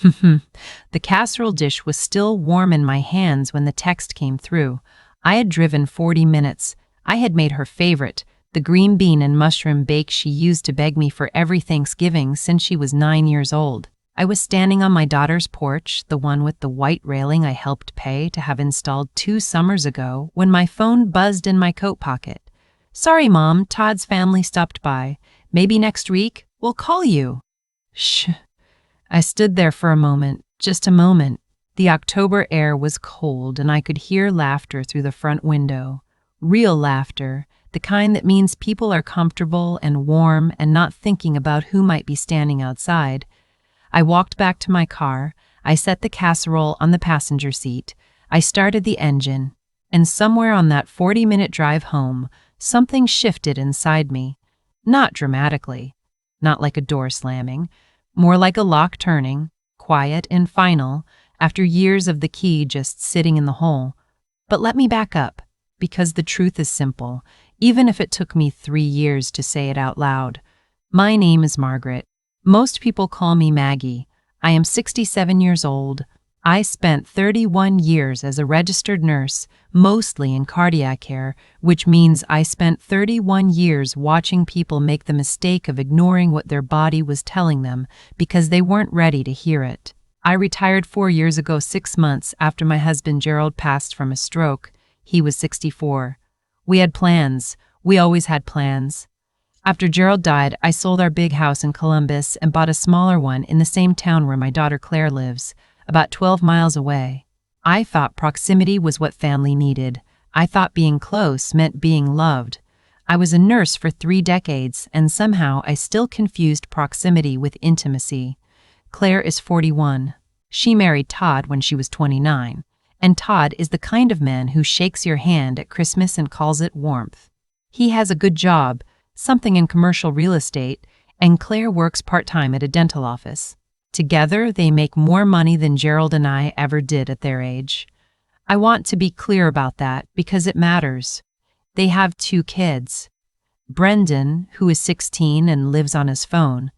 The casserole dish was still warm in my hands when the text came through. I had driven 40 minutes. I had made her favorite, the green bean and mushroom bake she used to beg me for every Thanksgiving since she was 9 years old. I was standing on my daughter's porch, the one with the white railing I helped pay to have installed 2 summers ago, when my phone buzzed in my coat pocket. "Sorry, Mom, Todd's family stopped by. Maybe next week we'll call you." Shh. I stood there for a moment, just a moment. The October air was cold and I could hear laughter through the front window. Real laughter, the kind that means people are comfortable and warm and not thinking about who might be standing outside. I walked back to my car. I set the casserole on the passenger seat. I started the engine, and somewhere on that 40-minute drive home, something shifted inside me. Not dramatically, not like a door slamming, more like a lock turning, quiet and final, after years of the key just sitting in the hole. But let me back up, because the truth is simple, even if it took me 3 years to say it out loud. My name is Margaret. Most people call me Maggie. I am 67 years old. I spent 31 years as a registered nurse, mostly in cardiac care, which means I spent 31 years watching people make the mistake of ignoring what their body was telling them because they weren't ready to hear it. I retired 4 years ago, 6 months after my husband Gerald passed from a stroke. He was 64. We had plans. We always had plans. After Gerald died, I sold our big house in Columbus and bought a smaller one in the same town where my daughter Claire lives, about 12 miles away. I thought proximity was what family needed. I thought being close meant being loved. I was a nurse for 3 decades, and somehow I still confused proximity with intimacy. Claire is 41. She married Todd when she was 29, and Todd is the kind of man who shakes your hand at Christmas and calls it warmth. He has a good job, something in commercial real estate, and Claire works part-time at a dental office. Together, they make more money than Gerald and I ever did at their age. I want to be clear about that because it matters. They have 2 kids. Brendan, who is 16 and lives on his phone,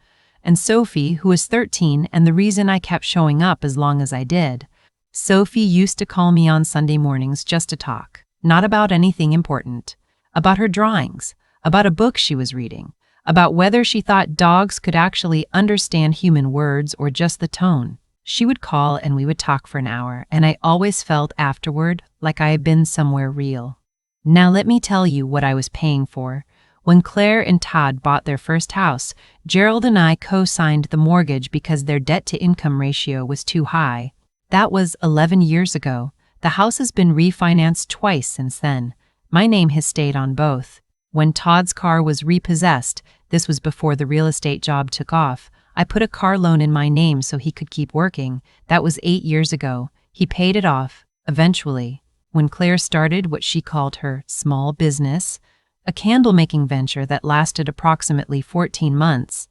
and Sophie, who is 13 and the reason I kept showing up as long as I did. Sophie used to call me on Sunday mornings just to talk, not about anything important, about her drawings, about a book she was reading, about whether she thought dogs could actually understand human words or just the tone. She would call and we would talk for an hour, and I always felt afterward like I had been somewhere real. Now let me tell you what I was paying for. When Claire and Todd bought their first house, Gerald and I co-signed the mortgage because their debt-to-income ratio was too high. That was 11 years ago. The house has been refinanced twice since then. My name has stayed on both. When Todd's car was repossessed, this was before the real estate job took off, I put a car loan in my name so he could keep working. That was 8 years ago. He paid it off, eventually. When Claire started what she called her small business, a candle-making venture that lasted approximately 14 months,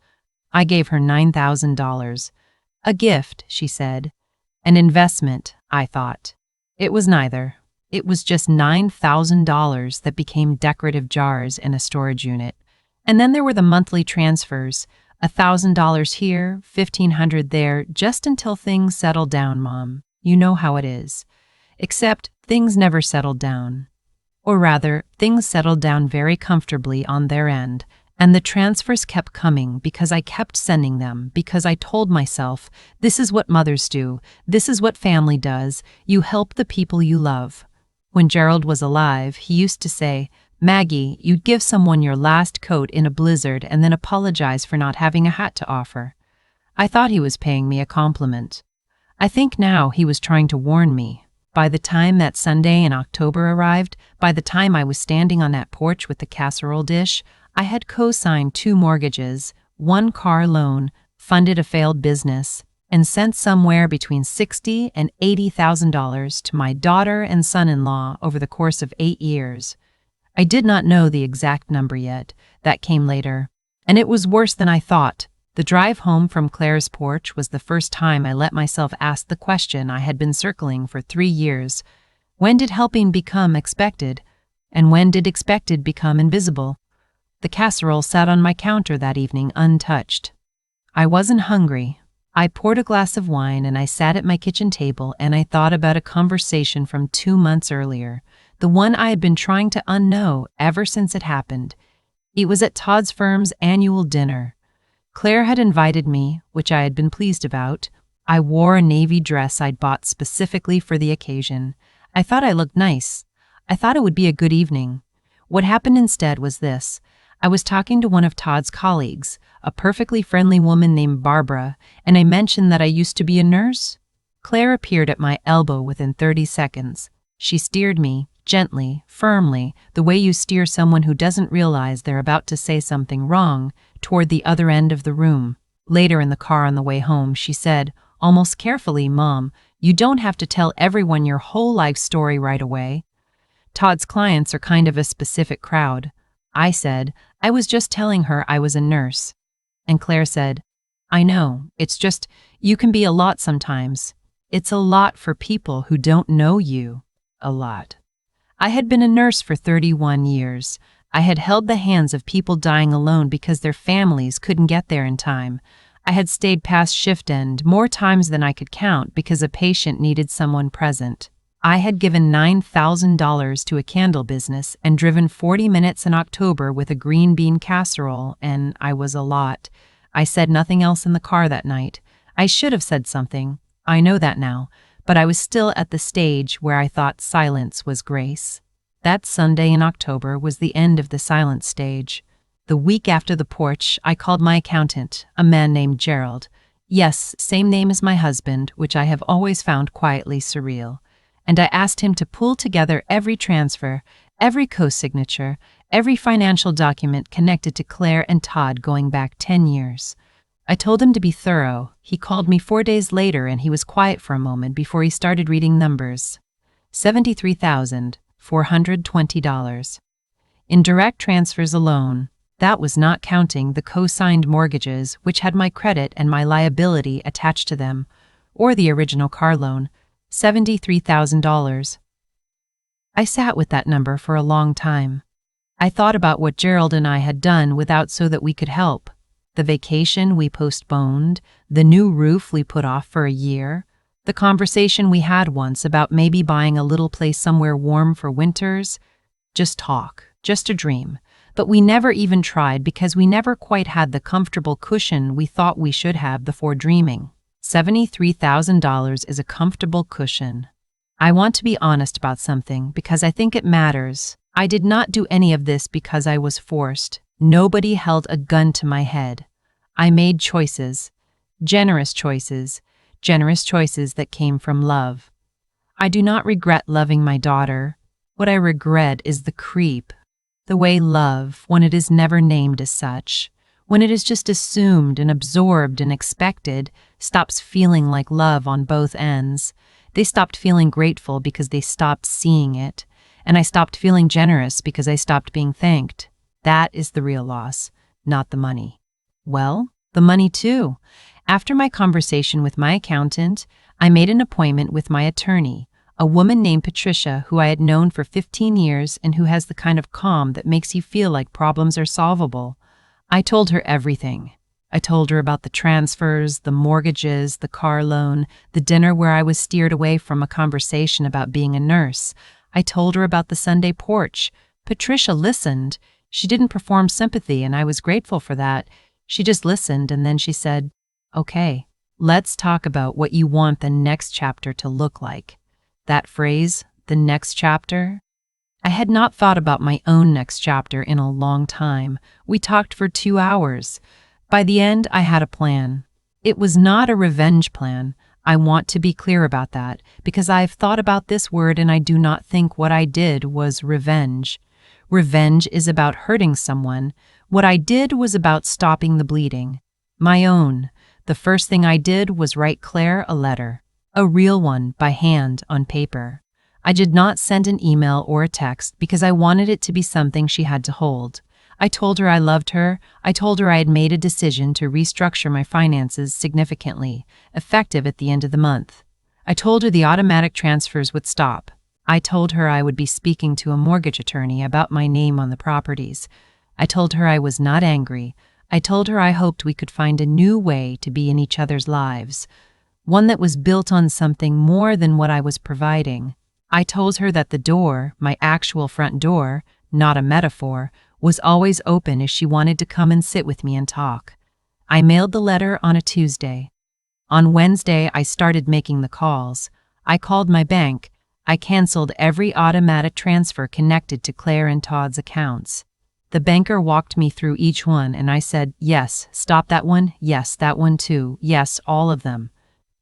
I gave her $9,000. A gift, she said. An investment, I thought. It was neither. It was just $9,000 that became decorative jars in a storage unit. And then there were the monthly transfers, $1,000 here, $1,500 there, just until things settled down, Mom. You know how it is. Except things never settled down. Or rather, things settled down very comfortably on their end, and the transfers kept coming because I kept sending them, because I told myself, this is what mothers do, this is what family does, you help the people you love. When Gerald was alive, he used to say, Maggie, you'd give someone your last coat in a blizzard and then apologize for not having a hat to offer. I thought he was paying me a compliment. I think now he was trying to warn me. By the time that Sunday in October arrived, by the time I was standing on that porch with the casserole dish, I had co-signed 2 mortgages, 1 car loan, funded a failed business, and sent somewhere between $60,000 and $80,000 to my daughter and son-in-law over the course of 8 years. I did not know the exact number yet. That came later. And it was worse than I thought. The drive home from Claire's porch was the first time I let myself ask the question I had been circling for 3 years. When did helping become expected? And when did expected become invisible? The casserole sat on my counter that evening untouched. I wasn't hungry. I poured a glass of wine and I sat at my kitchen table and I thought about a conversation from 2 months earlier, the one I had been trying to unknow ever since it happened. It was at Todd's firm's annual dinner. Claire had invited me, which I had been pleased about. I wore a navy dress I'd bought specifically for the occasion. I thought I looked nice. I thought it would be a good evening. What happened instead was this. I was talking to one of Todd's colleagues, a perfectly friendly woman named Barbara, and I mentioned that I used to be a nurse. Claire appeared at my elbow within 30 seconds. She steered me, gently, firmly, the way you steer someone who doesn't realize they're about to say something wrong, toward the other end of the room. Later in the car on the way home, she said, almost carefully, "Mom, you don't have to tell everyone your whole life story right away. Todd's clients are kind of a specific crowd." I said, "I was just telling her I was a nurse." And Claire said, "I know, it's just, you can be a lot sometimes. It's a lot for people who don't know you. A lot." I had been a nurse for 31 years. I had held the hands of people dying alone because their families couldn't get there in time. I had stayed past shift end more times than I could count because a patient needed someone present. I had given $9,000 to a candle business and driven 40 minutes in October with a green bean casserole, and I was a lot. I said nothing else in the car that night. I should have said something. I know that now, but I was still at the stage where I thought silence was grace. That Sunday in October was the end of the silence stage. The week after the porch, I called my accountant, a man named Gerald. Yes, same name as my husband, which I have always found quietly surreal. And I asked him to pull together every transfer, every co-signature, every financial document connected to Claire and Todd going back 10 years. I told him to be thorough. He called me 4 days later and he was quiet for a moment before he started reading numbers. $73,420. In direct transfers alone, that was not counting the co-signed mortgages which had my credit and my liability attached to them, or the original car loan, $73,000. I sat with that number for a long time. I thought about what Gerald and I had done without so that we could help. The vacation we postponed, the new roof we put off for a year, the conversation we had once about maybe buying a little place somewhere warm for winters. Just talk, just a dream. But we never even tried because we never quite had the comfortable cushion we thought we should have before dreaming. $73,000 is a comfortable cushion. I want to be honest about something because I think it matters. I did not do any of this because I was forced. Nobody held a gun to my head. I made choices, generous choices that came from love. I do not regret loving my daughter. What I regret is the creep, the way love, when it is never named as such, when it is just assumed and absorbed and expected, stops feeling like love on both ends. They stopped feeling grateful because they stopped seeing it, and I stopped feeling generous because I stopped being thanked. That is the real loss, not the money. Well, the money too. After my conversation with my accountant, I made an appointment with my attorney, a woman named Patricia who I had known for 15 years and who has the kind of calm that makes you feel like problems are solvable. I told her everything. I told her about the transfers, the mortgages, the car loan, the dinner where I was steered away from a conversation about being a nurse. I told her about the Sunday porch. Patricia listened. She didn't perform sympathy, and I was grateful for that. She just listened, and then she said, "Okay, let's talk about what you want the next chapter to look like." That phrase, the next chapter? I had not thought about my own next chapter in a long time. We talked for 2 hours. By the end, I had a plan. It was not a revenge plan. I want to be clear about that, because I've thought about this word and I do not think what I did was revenge. Revenge is about hurting someone. What I did was about stopping the bleeding. My own. The first thing I did was write Claire a letter. A real one, by hand, on paper. I did not send an email or a text because I wanted it to be something she had to hold. I told her I loved her. I told her I had made a decision to restructure my finances significantly, effective at the end of the month. I told her the automatic transfers would stop. I told her I would be speaking to a mortgage attorney about my name on the properties. I told her I was not angry. I told her I hoped we could find a new way to be in each other's lives, one that was built on something more than what I was providing. I told her that the door, my actual front door, not a metaphor, was always open if she wanted to come and sit with me and talk. I mailed the letter on a Tuesday. On Wednesday, I started making the calls. I called my bank. I canceled every automatic transfer connected to Claire and Todd's accounts. The banker walked me through each one and I said, yes, stop that one, yes, that one too, yes, all of them.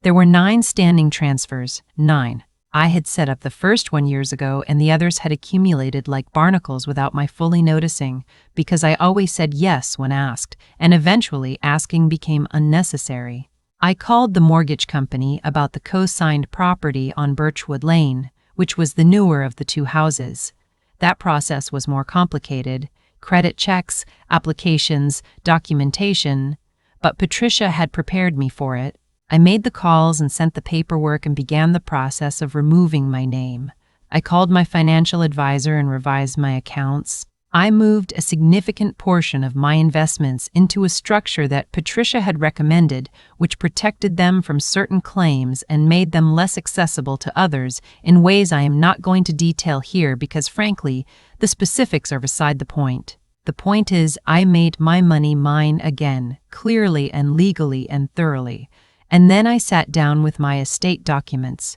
There were 9 standing transfers, 9. I had set up the first one years ago and the others had accumulated like barnacles without my fully noticing, because I always said yes when asked, and eventually asking became unnecessary. I called the mortgage company about the co-signed property on Birchwood Lane, which was the newer of the 2 houses. That process was more complicated. Credit checks, applications, documentation, but Patricia had prepared me for it. I made the calls and sent the paperwork and began the process of removing my name. I called my financial advisor and revised my accounts. I moved a significant portion of my investments into a structure that Patricia had recommended, which protected them from certain claims and made them less accessible to others in ways I am not going to detail here because, frankly, the specifics are beside the point. The point is, I made my money mine again, clearly and legally and thoroughly. And then I sat down with my estate documents.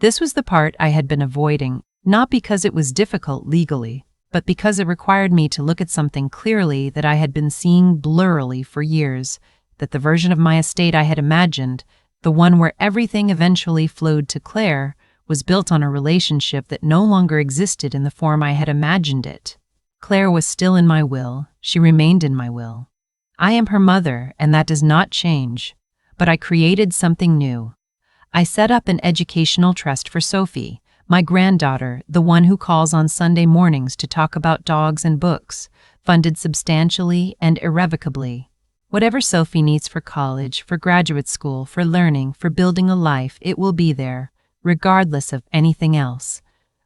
This was the part I had been avoiding, not because it was difficult legally, but because it required me to look at something clearly that I had been seeing blurrily for years, that the version of my estate I had imagined, the one where everything eventually flowed to Claire, was built on a relationship that no longer existed in the form I had imagined it. Claire was still in my will, she remained in my will. I am her mother, and that does not change, but I created something new. I set up an educational trust for Sophie, my granddaughter, the one who calls on Sunday mornings to talk about dogs and books, funded substantially and irrevocably. Whatever Sophie needs for college, for graduate school, for learning, for building a life, it will be there, regardless of anything else.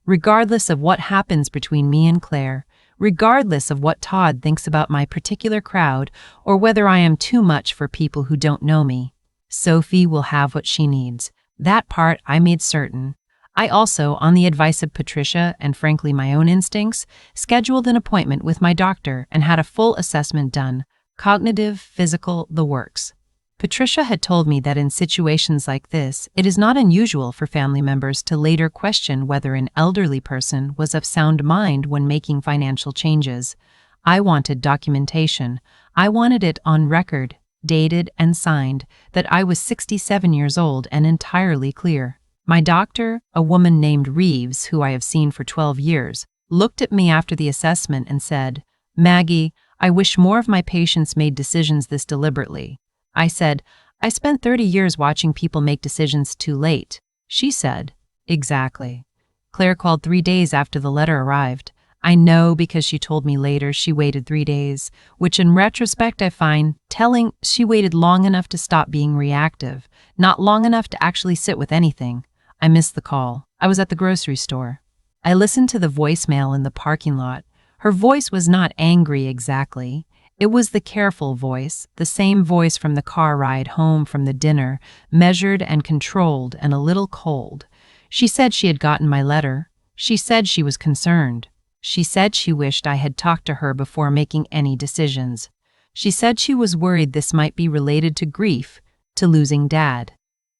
Regardless of what happens between me and Claire, regardless of what Todd thinks about my particular crowd, or whether I am too much for people who don't know me, Sophie will have what she needs. That part I made certain. I also, on the advice of Patricia and frankly my own instincts, scheduled an appointment with my doctor and had a full assessment done, cognitive, physical, the works. Patricia had told me that in situations like this, it is not unusual for family members to later question whether an elderly person was of sound mind when making financial changes. I wanted documentation. I wanted it on record, dated and signed, that I was 67 years old and entirely clear. My doctor, a woman named Reeves, who I have seen for 12 years, looked at me after the assessment and said, "Maggie, I wish more of my patients made decisions this deliberately." I said, "I spent 30 years watching people make decisions too late." She said, "Exactly." Claire called 3 days after the letter arrived. I know because she told me later she waited 3 days, which in retrospect I find telling. She waited long enough to stop being reactive, not long enough to actually sit with anything. I missed the call. I was at the grocery store. I listened to the voicemail in the parking lot. Her voice was not angry exactly. It was the careful voice, the same voice from the car ride home from the dinner, measured and controlled and a little cold. She said she had gotten my letter. She said she was concerned. She said she wished I had talked to her before making any decisions. She said she was worried this might be related to grief, to losing Dad,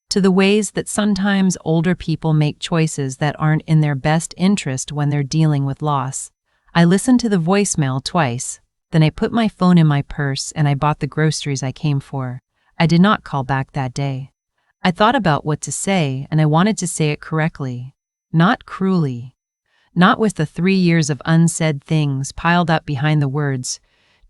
to the ways that sometimes older people make choices that aren't in their best interest when they're dealing with loss. I listened to the voicemail twice. Then I put my phone in my purse and I bought the groceries I came for. I did not call back that day. I thought about what to say, and I wanted to say it correctly, not cruelly, not with the 3 years of unsaid things piled up behind the words,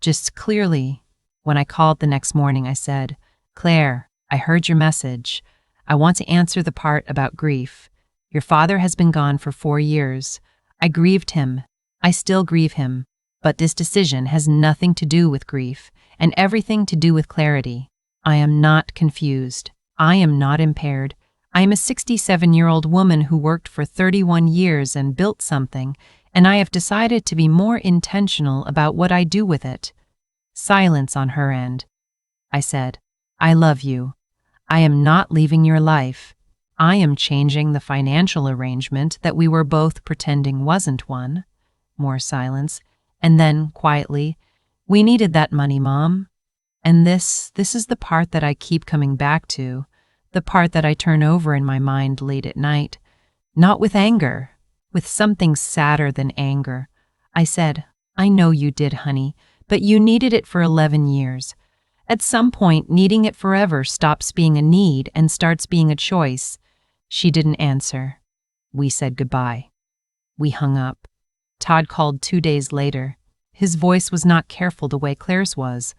just clearly. When I called the next morning, I said, "Claire, I heard your message. I want to answer the part about grief. Your father has been gone for 4 years. I grieved him. I still grieve him. But this decision has nothing to do with grief and everything to do with clarity. I am not confused. I am not impaired. I am a 67-year-old woman who worked for 31 years and built something, and I have decided to be more intentional about what I do with it. Silence on her end. I said, I love you. I am not leaving your life. I am changing the financial arrangement that we were both pretending wasn't one. More silence. And then, quietly, we needed that money, Mom. And this is the part that I keep coming back to, the part that I turn over in my mind late at night. Not with anger, with something sadder than anger. I said, I know you did, honey, but you needed it for 11 years. At some point, needing it forever stops being a need and starts being a choice. She didn't answer. We said goodbye. We hung up. Todd called 2 days later. His voice was not careful the way Claire's was.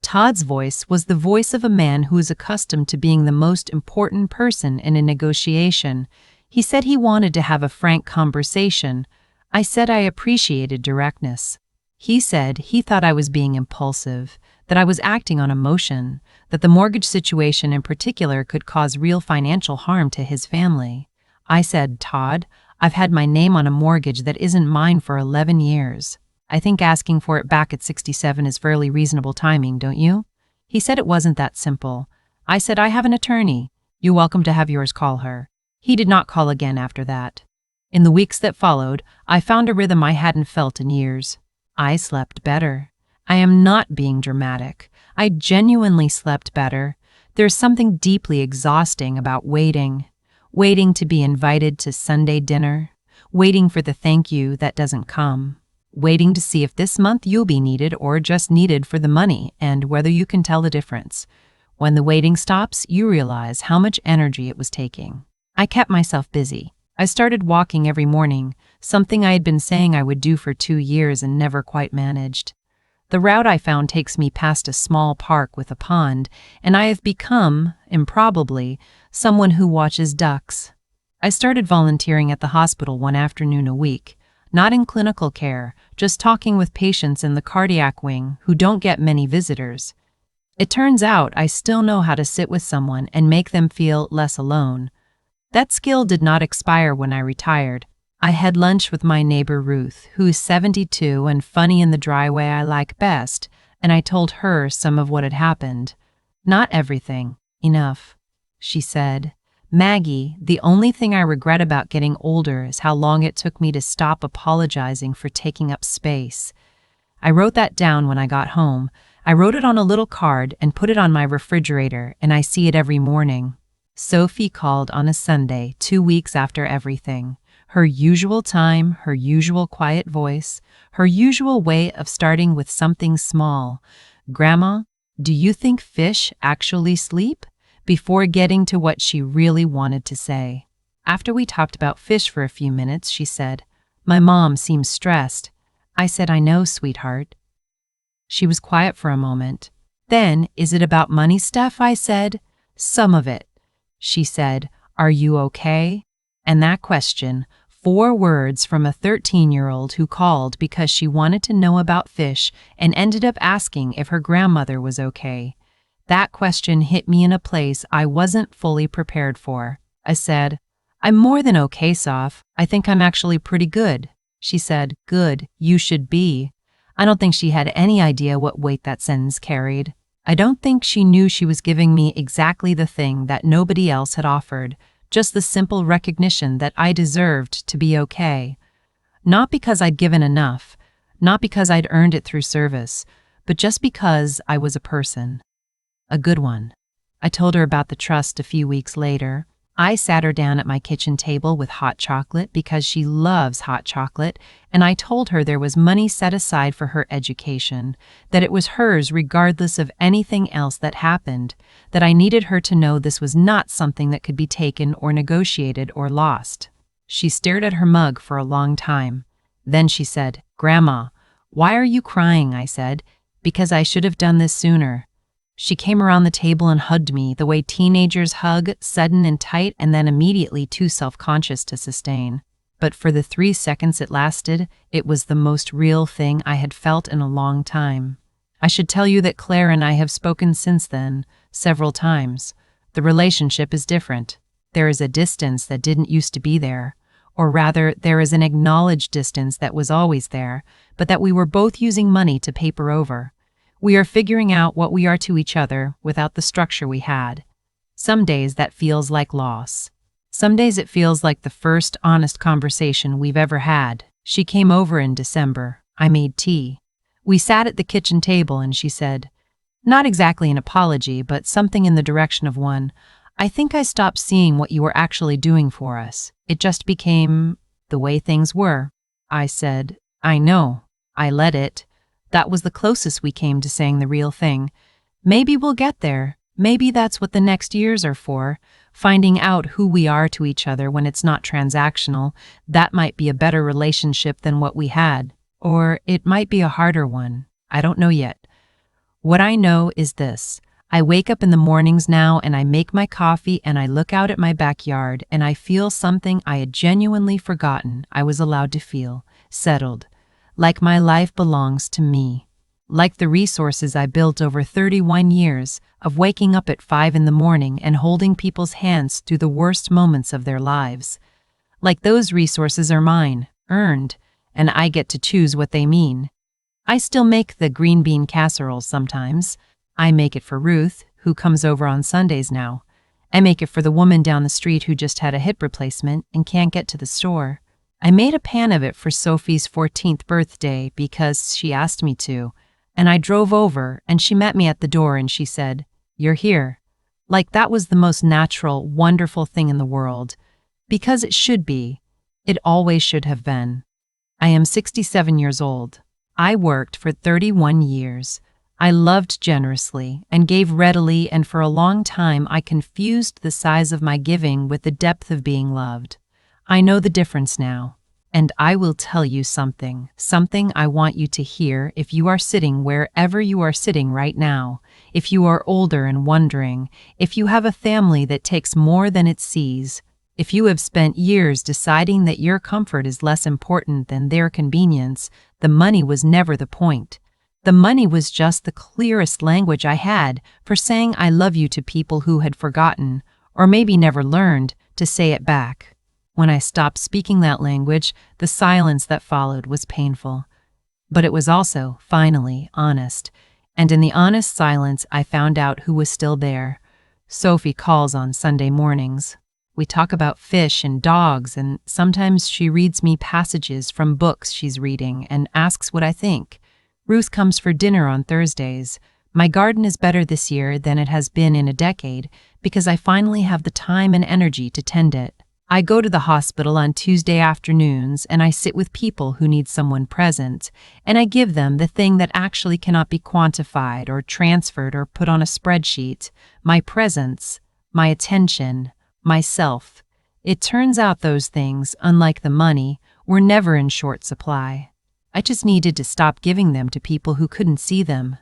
Todd's voice was the voice of a man who is accustomed to being the most important person in a negotiation. He said he wanted to have a frank conversation. I said I appreciated directness. He said he thought I was being impulsive, that I was acting on emotion, that the mortgage situation in particular could cause real financial harm to his family. I said, Todd, I've had my name on a mortgage that isn't mine for 11 years. I think asking for it back at 67 is fairly reasonable timing, don't you? He said it wasn't that simple. I said, I have an attorney. You're welcome to have yours call her. He did not call again after that. In the weeks that followed, I found a rhythm I hadn't felt in years. I slept better. I am not being dramatic. I genuinely slept better. There's something deeply exhausting about waiting to be invited to Sunday dinner, waiting for the thank you that doesn't come, waiting to see if this month you'll be needed or just needed for the money and whether you can tell the difference. When the waiting stops, you realize how much energy it was taking. I kept myself busy. I started walking every morning, something I had been saying I would do for 2 years and never quite managed. The route I found takes me past a small park with a pond, and I have become, improbably, someone who watches ducks. I started volunteering at the hospital one afternoon a week, not in clinical care, just talking with patients in the cardiac wing who don't get many visitors. It turns out I still know how to sit with someone and make them feel less alone. That skill did not expire when I retired. I had lunch with my neighbor Ruth, who's 72 and funny in the dry way I like best, and I told her some of what had happened. Not everything. Enough. She said, Maggie, the only thing I regret about getting older is how long it took me to stop apologizing for taking up space. I wrote that down when I got home. I wrote it on a little card and put it on my refrigerator, and I see it every morning. Sophie called on a Sunday 2 weeks after everything. Her usual time, her usual quiet voice, her usual way of starting with something small. Grandma, do you think fish actually sleep? Before getting to what she really wanted to say. After we talked about fish for a few minutes, she said, My mom seems stressed. I said, I know, sweetheart. She was quiet for a moment. Then, is it about money stuff? I said. Some of it. She said, Are you okay? And that question, 4 words from a 13-year-old who called because she wanted to know about fish and ended up asking if her grandmother was okay. That question hit me in a place I wasn't fully prepared for. I said, I'm more than okay, Soph. I think I'm actually pretty good. She said, Good, you should be. I don't think she had any idea what weight that sentence carried. I don't think she knew she was giving me exactly the thing that nobody else had offered, just the simple recognition that I deserved to be okay. Not because I'd given enough, not because I'd earned it through service, but just because I was a person. A good one. I told her about the trust a few weeks later. I sat her down at my kitchen table with hot chocolate because she loves hot chocolate, and I told her there was money set aside for her education, that it was hers regardless of anything else that happened, that I needed her to know this was not something that could be taken or negotiated or lost. She stared at her mug for a long time. Then she said, Grandma, why are you crying? I said, Because I should have done this sooner. She came around the table and hugged me the way teenagers hug, sudden and tight, and then immediately too self-conscious to sustain. But for the 3 seconds it lasted, it was the most real thing I had felt in a long time. I should tell you that Claire and I have spoken since then, several times. The relationship is different. There is a distance that didn't used to be there. Or rather, there is an acknowledged distance that was always there, but that we were both using money to paper over. We are figuring out what we are to each other without the structure we had. Some days that feels like loss. Some days it feels like the first honest conversation we've ever had. She came over in December. I made tea. We sat at the kitchen table and she said, not exactly an apology, but something in the direction of one, I think I stopped seeing what you were actually doing for us. It just became the way things were. I said, I know. I let it. That was the closest we came to saying the real thing. Maybe we'll get there. Maybe that's what the next years are for, finding out who we are to each other when it's not transactional. That might be a better relationship than what we had, or it might be a harder one. I don't know yet. What I know is this. I wake up in the mornings now and I make my coffee and I look out at my backyard and I feel something I had genuinely forgotten I was allowed to feel, settled, like my life belongs to me. Like the resources I built over 31 years of waking up at 5 in the morning and holding people's hands through the worst moments of their lives. Like those resources are mine, earned, and I get to choose what they mean. I still make the green bean casserole sometimes. I make it for Ruth, who comes over on Sundays now. I make it for the woman down the street who just had a hip replacement and can't get to the store. I made a pan of it for Sophie's 14th birthday because she asked me to. And I drove over, and she met me at the door and she said, "You're here." Like that was the most natural, wonderful thing in the world. Because it should be. It always should have been. I am 67 years old. I worked for 31 years. I loved generously and gave readily, and for a long time I confused the size of my giving with the depth of being loved. I know the difference now. And I will tell you something I want you to hear if you are sitting wherever you are sitting right now, if you are older and wondering, if you have a family that takes more than it sees, if you have spent years deciding that your comfort is less important than their convenience, the money was never the point. The money was just the clearest language I had for saying I love you to people who had forgotten, or maybe never learned, to say it back. When I stopped speaking that language, the silence that followed was painful. But it was also, finally, honest. And in the honest silence, I found out who was still there. Sophie calls on Sunday mornings. We talk about fish and dogs, and sometimes she reads me passages from books she's reading and asks what I think. Ruth comes for dinner on Thursdays. My garden is better this year than it has been in a decade because I finally have the time and energy to tend it. I go to the hospital on Tuesday afternoons and I sit with people who need someone present, and I give them the thing that actually cannot be quantified or transferred or put on a spreadsheet, my presence, my attention, myself. It turns out those things, unlike the money, were never in short supply. I just needed to stop giving them to people who couldn't see them.